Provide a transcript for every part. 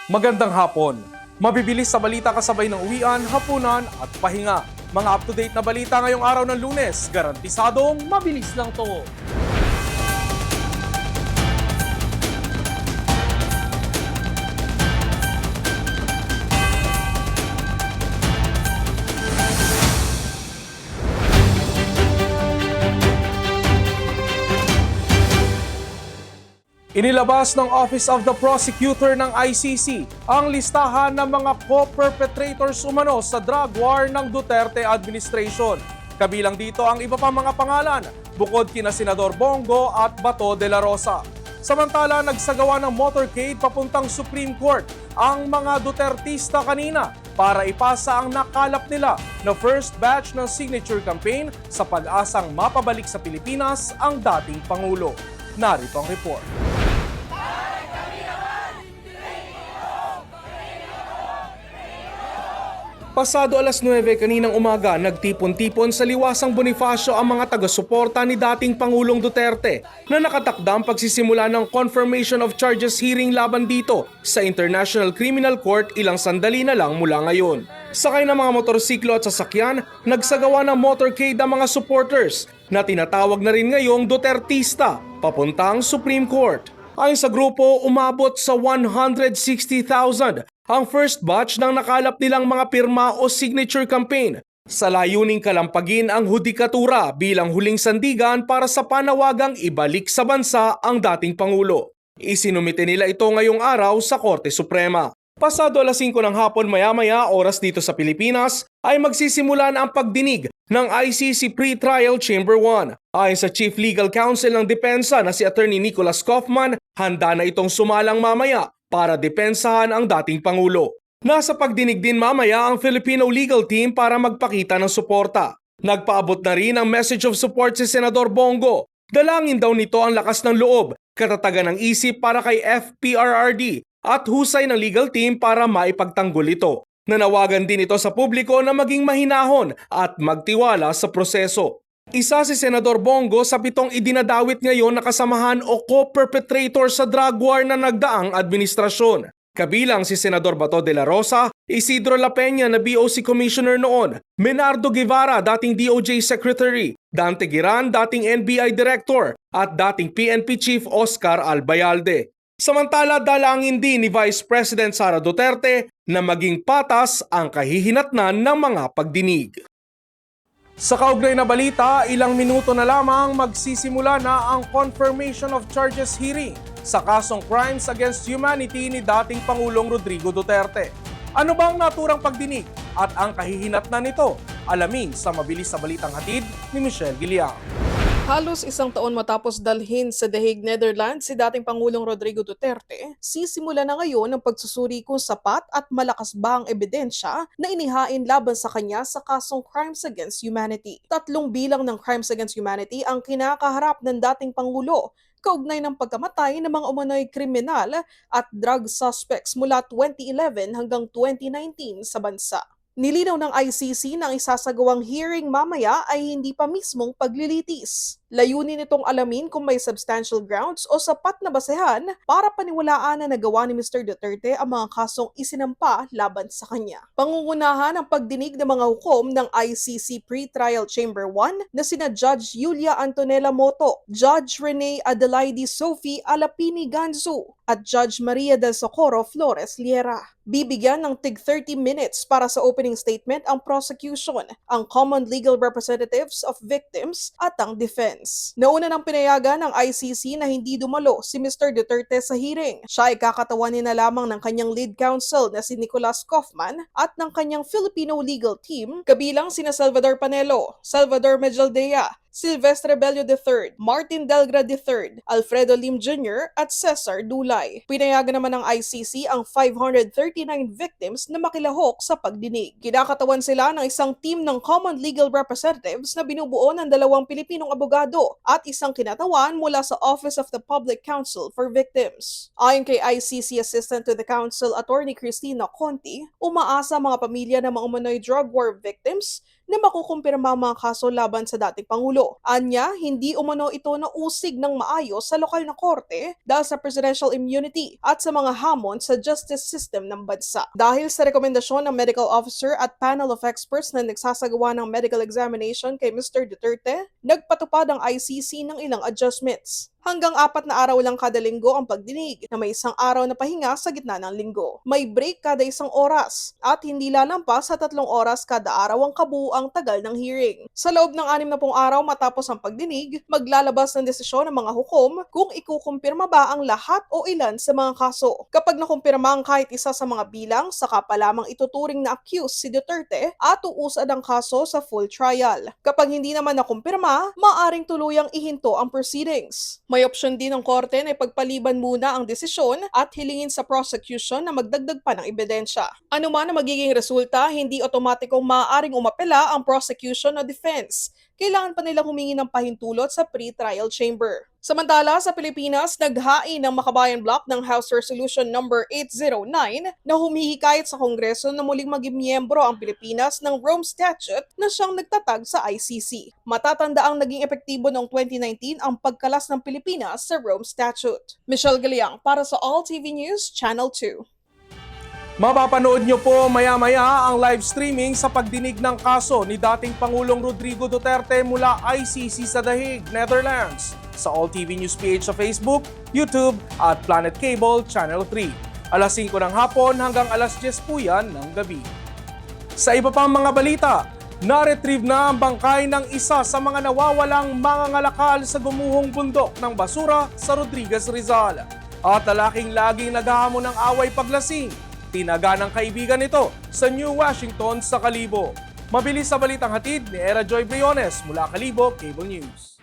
Magandang hapon. Mabibilis sa balita kasabay ng uwian, hapunan at pahinga. Mga up-to-date na balita ngayong araw ng Lunes, garantisadong mabilis lang to. Inilabas ng Office of the Prosecutor ng ICC ang listahan ng mga co-perpetrators umano sa drug war ng Duterte administration. Kabilang dito ang iba pang mga pangalan, bukod kina Senador Bongo at Bato de la Rosa. Samantala, nagsagawa ng motorcade papuntang Supreme Court ang mga Dutertista kanina para ipasa ang nakalap nila na first batch ng signature campaign sa pag-asang mapabalik sa Pilipinas ang dating Pangulo. Narito ang report. Pasado alas 9 kaninang umaga, nagtipon-tipon sa Liwasang Bonifacio ang mga taga-suporta ni dating Pangulong Duterte na nakatakdang pagsisimula ng confirmation of charges hearing laban dito sa International Criminal Court ilang sandali na lang mula ngayon. Sakay ng mga motorsiklo at sasakyan, nagsagawa ng motorcade ang mga supporters na tinatawag na rin ngayong Dutertista papuntang Supreme Court. Ayon sa grupo, umabot sa 160,000 ang first batch ng nakalap nilang mga pirma o signature campaign sa layuning kalampagin ang hudikatura bilang huling sandigan para sa panawagang ibalik sa bansa ang dating Pangulo. Isinumite nila ito ngayong araw sa Korte Suprema. Pasado alas 5 ng hapon maya-maya oras dito sa Pilipinas ay magsisimula na ang pagdinig ng ICC Pre-Trial Chamber 1. Ayon sa Chief Legal Counsel ng Depensa na si Attorney Nicholas Kaufman, handa na itong sumalang mamaya para depensahan ang dating Pangulo. Nasa pagdinig din mamaya ang Filipino legal team para magpakita ng suporta. Nagpaabot na rin ang message of support si Senador Bongo. Dalangin daw nito ang lakas ng loob, katatagan ng isip para kay FPRRD at husay ng legal team para maipagtanggol ito. Nanawagan din ito sa publiko na maging mahinahon at magtiwala sa proseso. Isa si Senador Bongo sa 7 idinadawit ngayon na kasamahan o co-perpetrator sa drug war na nagdaang administrasyon. Kabilang si Senador Bato de la Rosa, Isidro La Peña na BOC Commissioner noon, Menardo Guevara, dating DOJ Secretary, Dante Giran, dating NBI Director, at dating PNP Chief Oscar Albayalde. Samantala, dalangin din ni Vice President Sara Duterte na maging patas ang kahihinatnan ng mga pagdinig. Sa kaugnay na balita, ilang minuto na lamang magsisimula na ang confirmation of charges hearing sa kasong crimes against humanity ni dating Pangulong Rodrigo Duterte. Ano bang naturang pagdinig at ang kahihinatnan nito? Alamin sa mabilis sa balitang hatid ni Michelle Giliang. Halos isang taon matapos dalhin sa The Hague, Netherlands si dating Pangulong Rodrigo Duterte, sisimula na ngayon ang pagsusuri kung sapat at malakas ba ang ebidensya na inihain laban sa kanya sa kasong Crimes Against Humanity. 3 bilang ng Crimes Against Humanity ang kinakaharap ng dating Pangulo kaugnay ng pagkamatay ng mga umano'y kriminal at drug suspects mula 2011 hanggang 2019 sa bansa. Nilinaw ng ICC na ang isasagawang hearing mamaya ay hindi pa mismong paglilitis. Layunin itong alamin kung may substantial grounds o sapat na basehan para paniwalaan na nagawa ni Mr. Duterte ang mga kasong isinampa laban sa kanya. Pangungunahan ang pagdinig ng mga hukom ng ICC Pre-Trial Chamber 1 na sina Judge Julia Antonella Moto, Judge Rene Adelaide Sophie Alapini Ganzo at Judge Maria del Socorro Flores Liera. Bibigyan ng tig 30 minutes para sa opening statement ang prosecution, ang common legal representatives of victims at ang defense. Nauna nang pinayagan ng ICC na hindi dumalo si Mr. Duterte sa hearing. Siya ay kakatawanin na lamang ng kanyang lead counsel na si Nicholas Kaufman at ng kanyang Filipino legal team, kabilang sina Salvador Panelo, Salvador Medjaldea, Silvestre Bello III, Martin Delgra III, Alfredo Lim Jr. at Cesar Dulay. Pinayagan naman ng ICC ang 539 victims na makilahok sa pagdinig. Kinakatawan sila ng isang team ng common legal representatives na binubuo ng 2 Pilipinong abogado at isang kinatawan mula sa Office of the Public Counsel for Victims. Ayon kay ICC Assistant to the Counsel Attorney Cristina Conti, umaasa mga pamilya ng mga umano'y drug war victims na makukumpirma ang mga kaso laban sa dating Pangulo. Anya, hindi umano ito nausig ng maayos sa lokal na korte dahil sa presidential immunity at sa mga hamon sa justice system ng bansa. Dahil sa rekomendasyon ng medical officer at panel of experts na nagsasagawa ng medical examination kay Mr. Duterte, nagpatupad ang ICC ng ilang adjustments. Hanggang 4 na araw lang kada linggo ang pagdinig na may 1 araw na pahinga sa gitna ng linggo. May break kada 1 oras at hindi lalampas sa 3 oras kada araw ang kabuuang tagal ng hearing. Sa loob ng 60 araw matapos ang pagdinig, maglalabas ng desisyon ng mga hukom kung ikukumpirma ba ang lahat o ilan sa mga kaso. Kapag nakumpirma ang kahit isa sa mga bilang, saka pa lamang ituturing na accused si Duterte at uusad ang kaso sa full trial. Kapag hindi naman nakumpirma, maaaring tuluyang ihinto ang proceedings. May opsyon din ng korte na ipagpaliban muna ang desisyon at hilingin sa prosecution na magdagdag pa ng ebidensya. Ano man ang magiging resulta, hindi otomatikong maaaring umapela ang prosecution o defense. Kailangan pa nilang humingi ng pahintulot sa pre-trial chamber. Samantala, sa Pilipinas, naghain ng Makabayan Block ng House Resolution No. 809 na humihikayat sa Kongreso na muling maging miyembro ang Pilipinas ng Rome Statute na siyang nagtatag sa ICC. Matatanda ang naging epektibo noong 2019 ang pagkalas ng Pilipinas sa Rome Statute. Michelle Galiang para sa All TV News, Channel 2. Mapapanood nyo po maya-maya ang live streaming sa pagdinig ng kaso ni dating Pangulong Rodrigo Duterte mula ICC sa The Hague, Netherlands, sa All TV News PH sa Facebook, YouTube at Planet Cable Channel 3. Alas 5 ng hapon hanggang alas 10 po yan ng gabi. Sa iba pang mga balita, na-retrieve na ang bangkay ng isa sa mga nawawalang mangangalakal sa gumuhong bundok ng basura sa Rodriguez, Rizal. At lalaking laging naghahamon ng away paglasing. Tinaga ng kaibigan nito sa New Washington sa Kalibo. Mabilis sa balitang hatid ni Era Joy Briones mula Kalibo Cable News.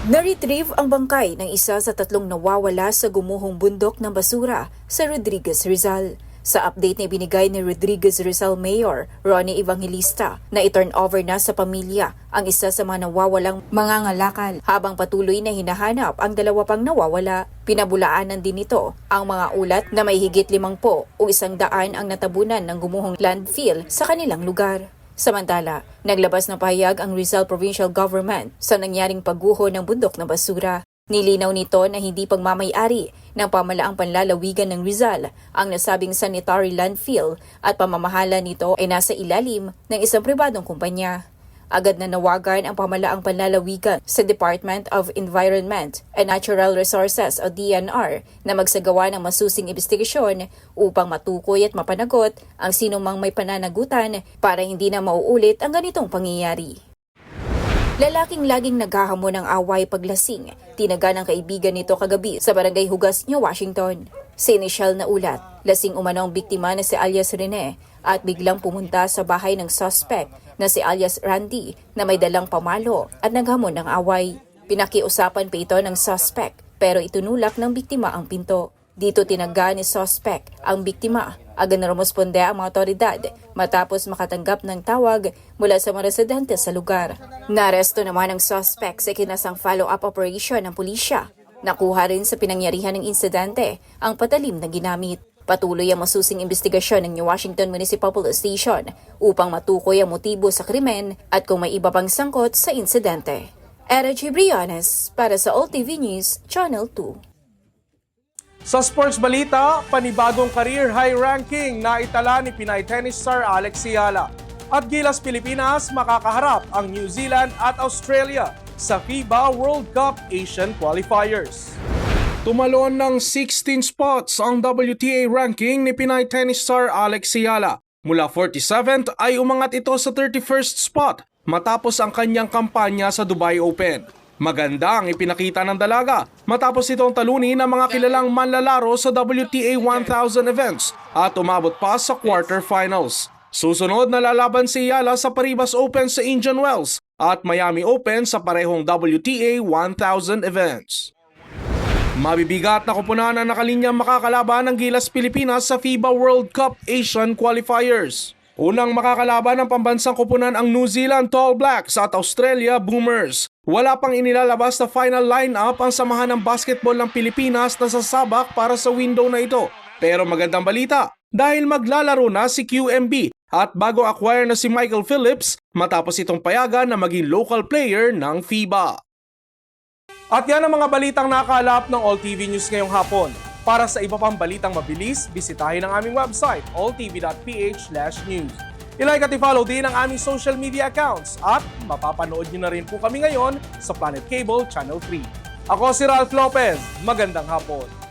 Na-retrieve ang bangkay ng isa sa 3 nawawala sa gumuhong bundok ng basura sa Rodriguez, Rizal. Sa update na ibinigay ni Rodriguez Rizal Mayor Ronnie Evangelista na i-turn over na sa pamilya ang isa sa mga nawawalang mangangalakal habang patuloy na hinahanap ang 2 pang nawawala. Pinabulaanan din nito ang mga ulat na may higit 50 o 100 ang natabunan ng gumuhong landfill sa kanilang lugar. Samantala, naglabas ng pahayag ang Rizal Provincial Government sa nangyaring pagguho ng bundok ng basura. Nilinaw nito na hindi pagmamay-ari ng pamalaang panlalawigan ng Rizal ang nasabing sanitary landfill at pamamahala nito ay nasa ilalim ng isang pribadong kumpanya. Agad na nawagan ang pamalaang panlalawigan sa Department of Environment and Natural Resources o DNR na magsagawa ng masusing investigasyon upang matukoy at mapanagot ang sinumang may pananagutan para hindi na mauulit ang ganitong pangyayari. Lalaking laging naghahamon ng away paglasing, tinaga ng kaibigan nito kagabi sa Barangay Hugas, New Washington. Sa inisyal na ulat, lasing umano ang biktima na si alias Rene at biglang pumunta sa bahay ng suspect na si alias Randy na may dalang pamalo at naghamon ng away. Pinakiusapan pa ito ng suspect pero itunulak ng biktima ang pinto. Dito tinaga ni suspect ang biktima. Agad na rumusponde ang mga otoridad matapos makatanggap ng tawag mula sa mga residente sa lugar. Naresto naman ang suspect sa kinasang follow-up operation ng pulisya. Nakuha rin sa pinangyarihan ng insidente ang patalim na ginamit. Patuloy ang masusing investigasyon ng New Washington Municipal Police Station upang matukoy ang motibo sa krimen at kung may iba pang sangkot sa insidente. Era J. Briones para sa All TV News, Channel 2. Sa sports balita, panibagong career high ranking na itala ni Pinay tennis star Alex Ciala. At Gilas Pilipinas makakaharap ang New Zealand at Australia sa FIBA World Cup Asian Qualifiers. Tumalon ng 16 spots ang WTA ranking ni Pinay tennis star Alex Ciala. Mula 47th ay umangat ito sa 31st spot matapos ang kanyang kampanya sa Dubai Open. Maganda ang ipinakita ng dalaga matapos itong talunin ng mga kilalang manlalaro sa WTA 1000 events at umabot pa sa quarterfinals. Susunod na lalaban si Ciala sa Paribas Open sa Indian Wells at Miami Open sa parehong WTA 1000 events. Mabibigat na koponan ang nakalinyang makakalaban ng Gilas Pilipinas sa FIBA World Cup Asian Qualifiers. Unang makakalaban ng pambansang koponan ang New Zealand Tall Blacks at Australia Boomers. Wala pang inilalabas na final lineup ang samahan ng basketball ng Pilipinas na sasabak para sa window na ito. Pero magandang balita dahil maglalaro na si QMB at bago acquire na si Michael Phillips matapos itong payagan na maging local player ng FIBA. At yan ang mga balitang nakalap ng All TV News ngayong hapon. Para sa iba pang balitang mabilis, bisitahin ang aming website alltv.ph/news. I-like at i-follow din ang aming social media accounts at mapapanood nyo na rin po kami ngayon sa Planet Cable Channel 3. Ako si Ralph Lopez. Magandang hapon.